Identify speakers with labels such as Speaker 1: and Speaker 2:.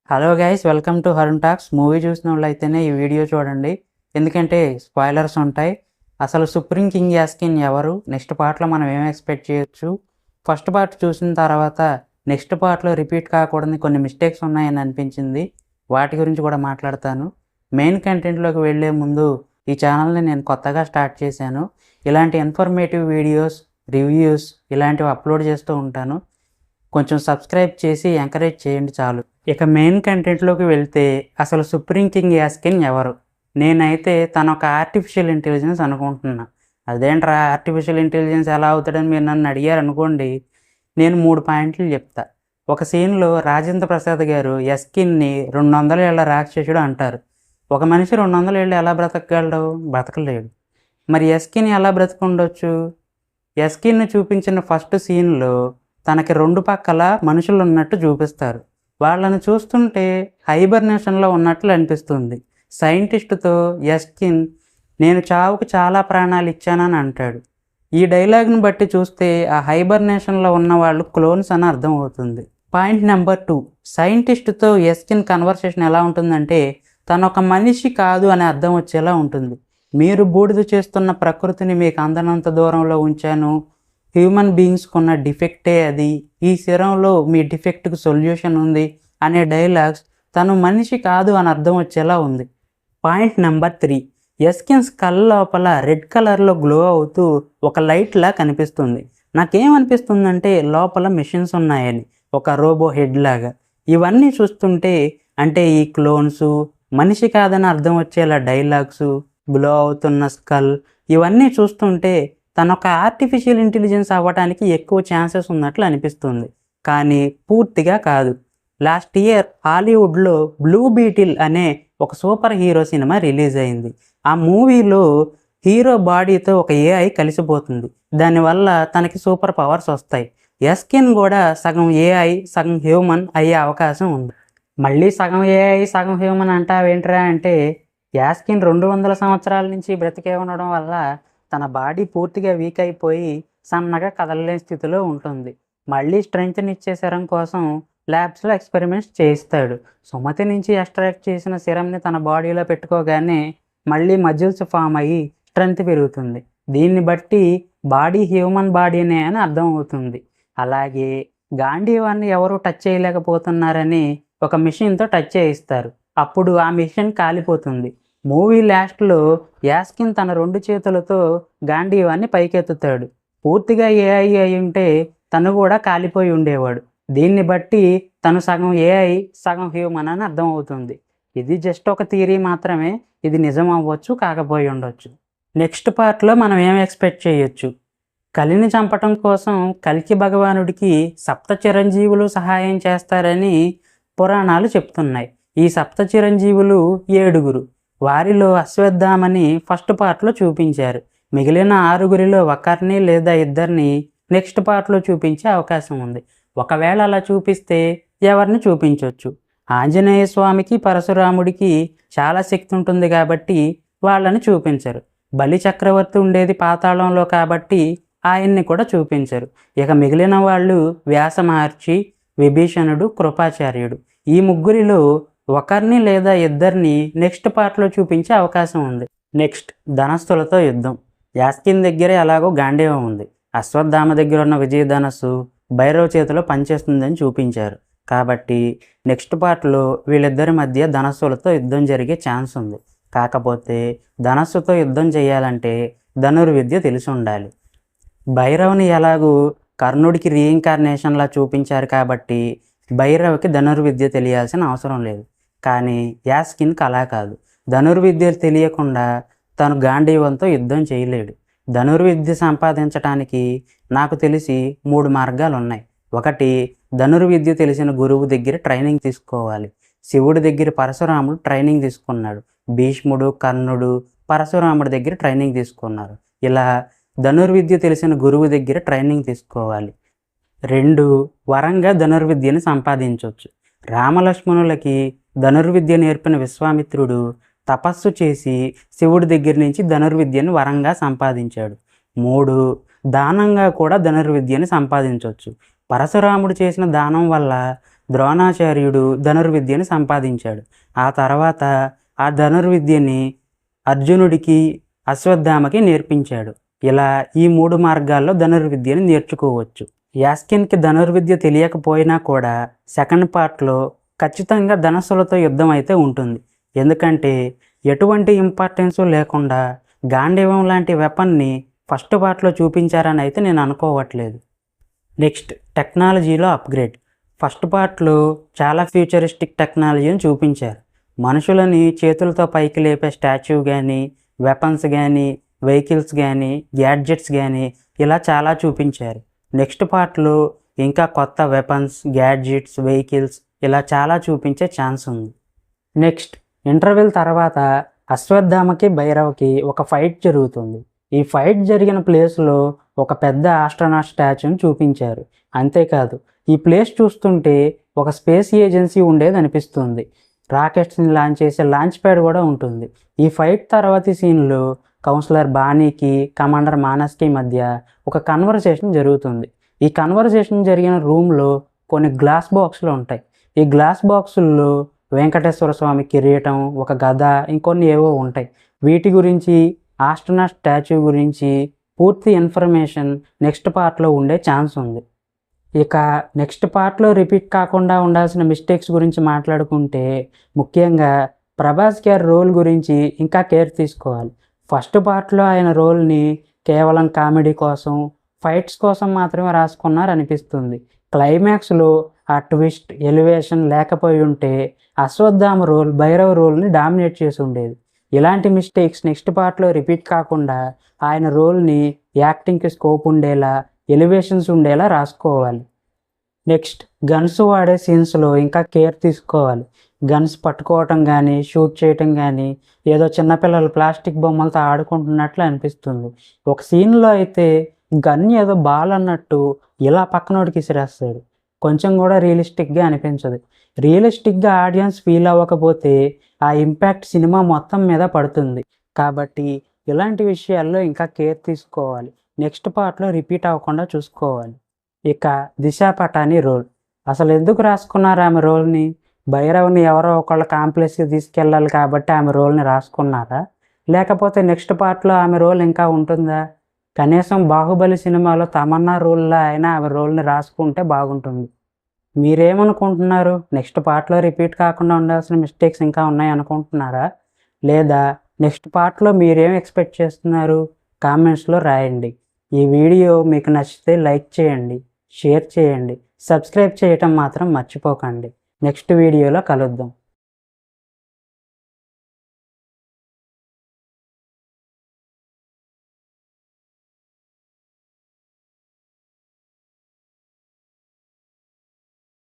Speaker 1: Hello guys, welcome to Hurun talks. Movie చూసిన వాళ్ళైతేనే ఈ video చూడండి, ఎందుకంటే స్పాయిలర్స్ ఉంటాయి. అసలు సుప్రీం కింగ్ యాస్కిన్ ఎవరు, నెక్స్ట్ పార్ట్లో మనం ఏం ఎక్స్పెక్ట్ చేయొచ్చు, ఫస్ట్ పార్ట్ చూసిన తర్వాత నెక్స్ట్ పార్ట్లో రిపీట్ కాకూడని కొన్ని మిస్టేక్స్ ఉన్నాయని అనిపించింది. వాటి గురించి కూడా మాట్లాడతాను. మెయిన్ కంటెంట్లోకి వెళ్ళే ముందు ఈ ఛానల్ని నేను కొత్తగా స్టార్ట్ చేశాను. ఇలాంటి ఇన్ఫర్మేటివ్ వీడియోస్, రివ్యూస్ ఇలాంటివి అప్లోడ్ చేస్తూ ఉంటాను. కొంచెం సబ్స్క్రైబ్ చేసి ఎంకరేజ్ చేయండి చాలు. ఇక మెయిన్ కంటెంట్లోకి వెళ్తే అసలు సుప్రీం కింగ్ యాస్కిన్ ఎవరు? నేనైతే తను ఒక ఆర్టిఫిషియల్ ఇంటెలిజెన్స్ అనుకుంటున్నా. అదేంట్రా ఆర్టిఫిషియల్ ఇంటెలిజెన్స్ ఎలా అవుతాడని మీరు నన్ను అడిగారు అనుకోండి, నేను 3 పాయింట్లు చెప్తా. ఒక సీన్లో రాజేంద్ర ప్రసాద్ గారు యస్కిన్ని 200 ఏళ్ల రాక్షసుడు అంటారు. ఒక మనిషి 200 ఏళ్ళు ఎలా బ్రతకగలడు? బ్రతకలేడు. మరి యస్కిన్ ఎలా బ్రతకుండొచ్చు? యస్కిన్ని చూపించిన ఫస్ట్ సీన్లో తనకి 2 పక్కల మనుషులు ఉన్నట్టు చూపిస్తారు. వాళ్ళని చూస్తుంటే హైబర్నేషన్లో ఉన్నట్లు అనిపిస్తుంది. సైంటిస్టుతో యస్కిన్ నేను చావుకు చాలా ప్రాణాలు ఇచ్చానని అంటాడు. ఈ డైలాగ్ని బట్టి చూస్తే ఆ హైబర్నేషన్లో ఉన్న వాళ్ళు క్లోన్స్ అని అర్థం అవుతుంది. పాయింట్ నెంబర్ 2, సైంటిస్టుతో యస్కిన్ కన్వర్సేషన్ ఎలా ఉంటుందంటే తను ఒక మనిషి కాదు అని అర్థం వచ్చేలా ఉంటుంది. మీరు బూడిద చేస్తున్న ప్రకృతిని మీకు అందనంత దూరంలో ఉంచాను, హ్యూమన్ బీయింగ్స్కి ఉన్న డిఫెక్టే అది, ఈ శరంలో మీ డిఫెక్ట్కి సొల్యూషన్ ఉంది అనే డైలాగ్స్ తను మనిషి కాదు అని అర్థం వచ్చేలా ఉంది. పాయింట్ నెంబర్ 3, యస్కిన్ స్కల్ లోపల రెడ్ కలర్లో గ్లో అవుతూ ఒక లైట్లా కనిపిస్తుంది. నాకేమనిపిస్తుందంటే లోపల మెషిన్స్ ఉన్నాయని, ఒక రోబో హెడ్ లాగా. ఇవన్నీ చూస్తుంటే అంటే ఈ క్లోన్స్ మనిషి కాదని అర్థం వచ్చేలా డైలాగ్స్, గ్లో అవుతున్న స్కల్ ఇవన్నీ చూస్తుంటే తను ఒక ఆర్టిఫిషియల్ ఇంటెలిజెన్స్ అవ్వడానికి ఎక్కువ ఛాన్సెస్ ఉన్నట్లు అనిపిస్తుంది. కానీ పూర్తిగా కాదు. లాస్ట్ ఇయర్ హాలీవుడ్లో బ్లూ బీటిల్ అనే ఒక సూపర్ హీరో సినిమా రిలీజ్ అయింది. ఆ మూవీలో హీరో బాడీతో ఒక ఏఐ కలిసిపోతుంది. దానివల్ల తనకి సూపర్ పవర్స్ వస్తాయి. యస్కిన్ కూడా సగం ఏఐ సగం హ్యూమన్ అయ్యే అవకాశం ఉంది. మళ్ళీ సగం ఏఐ సగం హ్యూమన్ అంటావేంట్రా అంటే, యాస్కిన్ 200 సంవత్సరాల నుంచి బ్రతికే ఉండడం వల్ల తన బాడీ పూర్తిగా వీక్ అయిపోయి సన్నగా కదలలేని స్థితిలో ఉంటుంది. మళ్ళీ స్ట్రెంగ్త్ని ఇచ్చే సిరం కోసం ల్యాబ్స్లో ఎక్స్పెరిమెంట్స్ చేయిస్తాడు. సుమతి నుంచి ఎక్స్ట్రాక్ట్ చేసిన సిరంని తన బాడీలో పెట్టుకోగానే మళ్ళీ మజిల్స్ ఫామ్ అయ్యి స్ట్రెంగ్త్ పెరుగుతుంది. దీన్ని బట్టి బాడీ హ్యూమన్ బాడీనే అని అర్థం అవుతుంది. అలాగే గాంధీవాన్ని ఎవరు టచ్ చేయలేకపోతున్నారని ఒక మిషన్తో టచ్ చేయిస్తారు. అప్పుడు ఆ మిషన్ కాలిపోతుంది. మూవీ లాస్ట్లో యాస్కిన్ తన 2 చేతులతో గాంధీవాన్ని పైకెత్తుతాడు. పూర్తిగా ఏఐ అయి ఉంటే తను కూడా కాలిపోయి ఉండేవాడు. దీన్ని బట్టి తను సగం ఏఐ సగం హ్యూమన్ అని అర్థం అవుతుంది. ఇది జస్ట్ ఒక థియరీ మాత్రమే, ఇది నిజం అవ్వచ్చు, కాకపోయి ఉండొచ్చు. నెక్స్ట్ పార్ట్లో మనం ఏం ఎక్స్పెక్ట్ చేయొచ్చు? కలిని చంపటం కోసం కల్కి భగవానుడికి 7 చిరంజీవులు సహాయం చేస్తారని పురాణాలు చెప్తున్నాయి. ఈ 7 చిరంజీవులు 7. వారిలో అశ్వత్థామని ఫస్ట్ పార్ట్లో చూపించారు. మిగిలిన 6 ఒకరిని లేదా 2 నెక్స్ట్ పార్ట్లో చూపించే అవకాశం ఉంది. ఒకవేళ అలా చూపిస్తే ఎవరిని చూపించవచ్చు? ఆంజనేయ స్వామికి పరశురాముడికి చాలా శక్తి ఉంటుంది కాబట్టి వాళ్ళని చూపించరు. బలి చక్రవర్తి ఉండేది పాతాళంలో కాబట్టి ఆయన్ని కూడా చూపించరు. ఇక మిగిలిన వాళ్ళు వ్యాస మహర్షి, విభీషణుడు, కృపాచార్యుడు. ఈ 3లో ఒకరిని లేదా 2 నెక్స్ట్ పార్ట్లో చూపించే అవకాశం ఉంది. నెక్స్ట్ ధనస్సులతో యుద్ధం. యాస్కిన్ దగ్గరే ఎలాగో గాంధీవం ఉంది. అశ్వత్థామ దగ్గర ఉన్న విజయధనస్సు భైరవ్ చేతిలో పనిచేస్తుందని చూపించారు. కాబట్టి నెక్స్ట్ పార్ట్లో వీళ్ళిద్దరి మధ్య ధనస్సులతో యుద్ధం జరిగే ఛాన్స్ ఉంది. కాకపోతే ధనస్సుతో యుద్ధం చేయాలంటే ధనుర్విద్య తెలిసి ఉండాలి. భైరవ్ని ఎలాగూ కర్ణుడికి రీఇన్కార్నేషన్లా చూపించారు కాబట్టి భైరవ్కి ధనుర్విద్య తెలియాల్సిన అవసరం లేదు. కానీ యాస్కిన్కి అలా కాదు. ధనుర్విద్య తెలియకుండా తను గాంధీవంతో యుద్ధం చేయలేడు. ధనుర్విద్య సంపాదించడానికి నాకు తెలిసి 3 మార్గాలు ఉన్నాయి. ఒకటి, ధనుర్విద్య తెలిసిన గురువు దగ్గర ట్రైనింగ్ తీసుకోవాలి. శివుడి దగ్గర పరశురాముడు ట్రైనింగ్ తీసుకున్నాడు. భీష్ముడు, కర్ణుడు పరశురాముడి దగ్గర ట్రైనింగ్ తీసుకున్నారు. ఇలా ధనుర్విద్య తెలిసిన గురువు దగ్గర ట్రైనింగ్ తీసుకోవాలి. 2, వరంగా ధనుర్విద్యను సంపాదించవచ్చు. రామలక్ష్మణులకి ధనుర్విద్య నేర్పిన విశ్వామిత్రుడు తపస్సు చేసి శివుడి దగ్గర నుంచి ధనుర్విద్యను వరంగా సంపాదించాడు. 3, దానంగా కూడా ధనుర్విద్యని సంపాదించవచ్చు. పరశురాముడు చేసిన దానం వల్ల ద్రోణాచార్యుడు ధనుర్విద్యని సంపాదించాడు. ఆ తర్వాత ఆ ధనుర్విద్యని అర్జునుడికి, అశ్వత్థామకి నేర్పించాడు. ఇలా ఈ 3 మార్గాల్లో ధనుర్విద్యని నేర్చుకోవచ్చు. యాస్కిన్కి ధనుర్విద్య తెలియకపోయినా కూడా సెకండ్ పార్ట్లో ఖచ్చితంగా ధనస్సులతో యుద్ధం అయితే ఉంటుంది. ఎందుకంటే ఎటువంటి ఇంపార్టెన్సు లేకుండా గాంధీవం లాంటి వెపన్ని ఫస్ట్ పార్ట్లో చూపించారని అయితే నేను అనుకోవట్లేదు. నెక్స్ట్, టెక్నాలజీలో అప్గ్రేడ్. ఫస్ట్ పార్ట్లో చాలా ఫ్యూచరిస్టిక్ టెక్నాలజీని చూపించారు. మనుషులని చేతులతో పైకి లేపే స్టాచ్యూ కానీ, వెపన్స్ కానీ, వెహికల్స్ కానీ, గ్యాడ్జెట్స్ కానీ ఇలా చాలా చూపించారు. నెక్స్ట్ పార్ట్లో ఇంకా కొత్త వెపన్స్, గ్యాడ్జెట్స్, వెహికల్స్ ఇలా చాలా చూపించే ఛాన్స్ ఉంది. నెక్స్ట్, ఇంటర్వెల్ తర్వాత అశ్వత్థామకి, భైరవకి ఒక ఫైట్ జరుగుతుంది. ఈ ఫైట్ జరిగిన ప్లేస్లో ఒక పెద్ద ఆస్ట్రోనాట్ స్టాచ్యూని చూపించారు. అంతేకాదు, ఈ ప్లేస్ చూస్తుంటే ఒక స్పేస్ ఏజెన్సీ ఉండేది అనిపిస్తుంది. రాకెట్స్ని లాంచ్ చేసే లాంచ్ ప్యాడ్ కూడా ఉంటుంది. ఈ ఫైట్ తర్వాతి సీన్లో కౌన్సిలర్ బానీకి, కమాండర్ మానస్కి మధ్య ఒక కన్వర్సేషన్ జరుగుతుంది. ఈ కన్వర్సేషన్ జరిగిన రూమ్లో కొన్ని గ్లాస్ బాక్సులు ఉంటాయి. ఈ గ్లాస్ బాక్సుల్లో వెంకటేశ్వర స్వామి కిరీటం, ఒక గద, ఇంకొన్ని ఏవో ఉంటాయి. వీటి గురించి, ఆస్ట్రోనాట్ స్టాచ్యూ గురించి పూర్తి ఇన్ఫర్మేషన్ నెక్స్ట్ పార్ట్లో ఉండే ఛాన్స్ ఉంది. ఇక నెక్స్ట్ పార్ట్లో రిపీట్ కాకుండా ఉండాల్సిన మిస్టేక్స్ గురించి మాట్లాడుకుంటే ముఖ్యంగా ప్రభాస్ గారి రోల్ గురించి ఇంకా కేర్ తీసుకోవాలి. ఫస్ట్ పార్ట్లో ఆయన రోల్ని కేవలం కామెడీ కోసం, ఫైట్స్ కోసం మాత్రమే రాసుకున్నారు అనిపిస్తుంది. క్లైమాక్స్లో ఆ ట్విస్ట్, ఎలివేషన్ లేకపోయి ఉంటే అశ్వత్థామ రోల్ భైరవ్ రోల్ని డామినేట్ చేసి ఉండేది. ఇలాంటి మిస్టేక్స్ నెక్స్ట్ పార్ట్లో రిపీట్ కాకుండా ఆయన రోల్ని యాక్టింగ్కి స్కోప్ ఉండేలా, ఎలివేషన్స్ ఉండేలా రాసుకోవాలి. నెక్స్ట్, గన్స్ వాడే సీన్స్లో ఇంకా కేర్ తీసుకోవాలి. గన్స్ పట్టుకోవటం కానీ, షూట్ చేయటం కానీ ఏదో చిన్నపిల్లలు ప్లాస్టిక్ బొమ్మలతో ఆడుకుంటున్నట్లు అనిపిస్తుంది. ఒక సీన్లో అయితే గన్ ఏదో బాల్ అన్నట్టు ఇలా పక్కనోడికి విసిరేస్తాడు. కొంచెం కూడా రియలిస్టిక్గా అనిపించదు. రియలిస్టిక్గా ఆడియన్స్ ఫీల్ అవ్వకపోతే ఆ ఇంపాక్ట్ సినిమా మొత్తం మీద పడుతుంది. కాబట్టి ఇలాంటి విషయాల్లో ఇంకా కేర్ తీసుకోవాలి. నెక్స్ట్ పార్ట్లో రిపీట్ అవ్వకుండా చూసుకోవాలి. ఇక దిశా పటాని రోల్, అసలు ఎందుకు రాసుకున్నారు ఆమె రోల్ని? భైరవ్ని ఎవరో ఒకళ్ళ కాంప్లెక్స్కి తీసుకెళ్ళాలి కాబట్టి ఆమె రోల్ని రాసుకున్నారా? లేకపోతే నెక్స్ట్ పార్ట్లో ఆమె రోల్ ఇంకా ఉంటుందా? కనీసం బాహుబలి సినిమాలో తమన్నా రోల్లో అయినా ఆమె రోల్ని రాసుకుంటే బాగుంటుంది. మీరేమనుకుంటున్నారు? నెక్స్ట్ పార్ట్లో రిపీట్ కాకుండా ఉండాల్సిన మిస్టేక్స్ ఇంకా ఉన్నాయి అనుకుంటున్నారా? లేదా నెక్స్ట్ పార్ట్లో మీరేం ఎక్స్పెక్ట్ చేస్తున్నారు? కామెంట్స్లో రాయండి. ఈ వీడియో మీకు నచ్చితే లైక్ చేయండి, షేర్ చేయండి, సబ్స్క్రైబ్ చేయటం మాత్రం మర్చిపోకండి. నెక్స్ట్ వీడియోలో కలుద్దాం.